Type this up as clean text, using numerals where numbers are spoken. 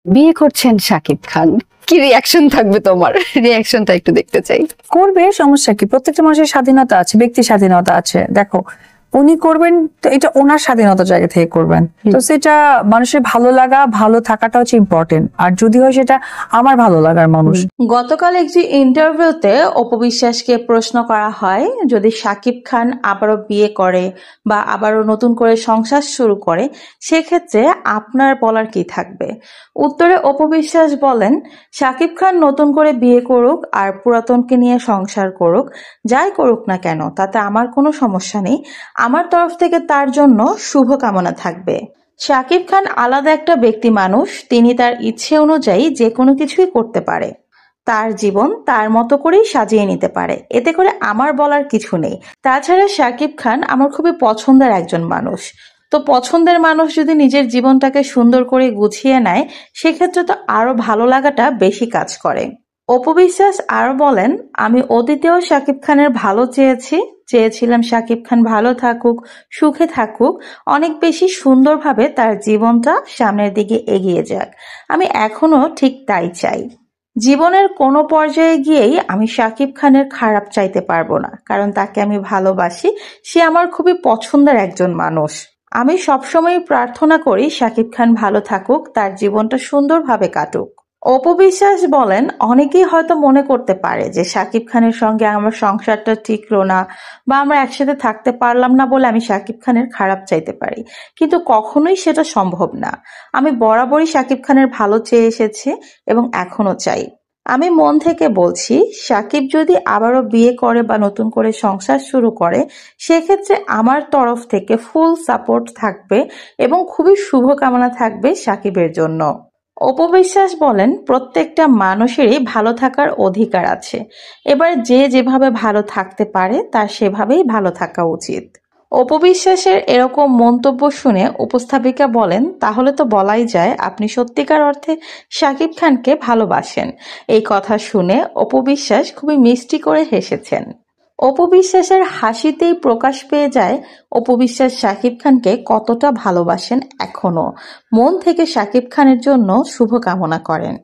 বিয়ে করছেন শাকিব খান, কি রিয়াকশন থাকবে তোমার? রিয়াকশনটা একটু দেখতে চাই। করবে, সমস্যা কি? প্রত্যেকটা মানুষের স্বাধীনতা আছে, ব্যক্তি স্বাধীনতা আছে। দেখো, উনি করবেন তো এটা ওনার স্বাধীনতার জায়গা থেকে করবেন, তো সেটা মানুষের ভালো লাগা, ভালো থাকাটা হচ্ছে ইম্পর্টেন্ট। আর যদি হয় সেটা আমার ভালো লাগার মানুষ। গতকাল একটি ইন্টারভিউতে অপু বিশ্বাসকে প্রশ্ন করা হয়, যদি শাকিব খান আবারও বিয়ে করে বা আবারও নতুন করে সংসার শুরু করে, সেক্ষেত্রে আপনার বলার কি থাকবে? উত্তরে অপু বিশ্বাস বলেন, শাকিব খান নতুন করে বিয়ে করুক আর পুরাতনকে নিয়ে সংসার করুক, যাই করুক না কেন তাতে আমার কোনো সমস্যা নেই। আমার তরফ থেকে তার জন্য শুভকামনা থাকবে। শাকিব খান আলাদা একটা ব্যক্তি মানুষ, তিনি তার ইচ্ছে অনুযায়ী যে কোনো কিছুই করতে পারে। তার জীবন তার মতো করেই সাজিয়ে নিতে পারে, এতে করে আমার বলার কিছু নেই। তাছাড়া শাকিব খান আমার খুবই পছন্দের একজন মানুষ। তো পছন্দের মানুষ যদি নিজের জীবনটাকে সুন্দর করে গুছিয়ে নেয়, সেক্ষেত্রে তো আরো ভালো লাগাটা বেশি কাজ করে। অপু বিশ্বাস আরো বলেন, আমি অতীতেও শাকিব খানের ভালো চেয়েছিলাম শাকিব খান ভালো থাকুক, সুখে থাকুক, অনেক বেশি সুন্দরভাবে তার জীবনটা সামনের দিকে এগিয়ে যাক। আমি এখনো ঠিক তাই চাই। জীবনের কোনো পর্যায়ে গিয়েই আমি শাকিব খানের খারাপ চাইতে পারবো না, কারণ তাকে আমি ভালোবাসি। সে আমার খুবই পছন্দের একজন মানুষ। আমি সবসময় প্রার্থনা করি শাকিব খান ভালো থাকুক, তার জীবনটা সুন্দরভাবে কাটুক। অপু বিশ্বাস বলেন, অনেকেই হয়তো মনে করতে পারে যে শাকিব খানের সঙ্গে আমার সংসারটা টিকলো না বা আমরা একসাথে থাকতে পারলাম না বলে আমি শাকিব খানের খারাপ চাইতে পারি, কিন্তু কখনোই সেটা সম্ভব না। আমি বরাবরই শাকিব খানের ভালো চেয়ে এসেছি এবং এখনো চাই। আমি মন থেকে বলছি, শাকিব যদি আবারও বিয়ে করে বা নতুন করে সংসার শুরু করে, সেক্ষেত্রে আমার তরফ থেকে ফুল সাপোর্ট থাকবে এবং খুবই শুভকামনা থাকবে শাকিবের জন্য। অপু বিশ্বাস বলেন, প্রত্যেকটা মানুষেরই ভালো থাকার অধিকার আছে। এবার যে যেভাবে ভালো থাকতে পারে তার সেভাবেই ভালো থাকা উচিত। অপু বিশ্বাসের এরকম মন্তব্য শুনে উপস্থাপিকা বলেন, তাহলে তো বলাই যায় আপনি সত্যিকার অর্থে শাকিব খানকে ভালোবাসেন। এই কথা শুনে অপু বিশ্বাস খুবই মিষ্টি করে হেসেছেন। অপু বিশ্বাসের হাসিতেই প্রকাশ পেয়ে যায় অপু বিশ্বাস শাকিব খানকে কতটা ভালোবাসেন। এখনো মন থেকে শাকিব খানের জন্য শুভকামনা করেন।